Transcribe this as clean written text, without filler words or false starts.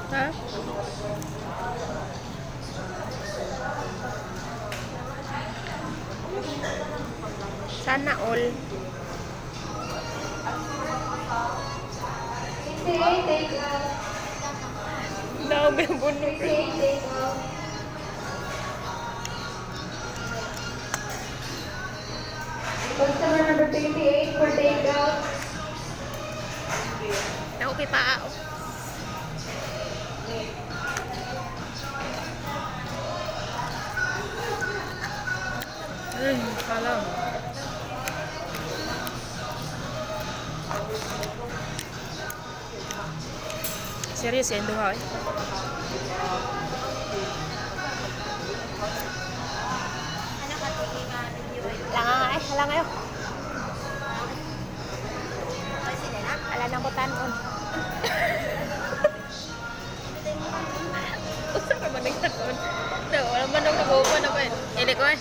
Ha? Sana all. Dami ang bunok. Customer number 28 for takeout. Naupi pa ako. Ay, kalam. Serius yan, duha eh. Halang ayo. Ala nang butanon. Usa ka man nagtaon. Wala man nang nag-open na ba? Ili ko eh.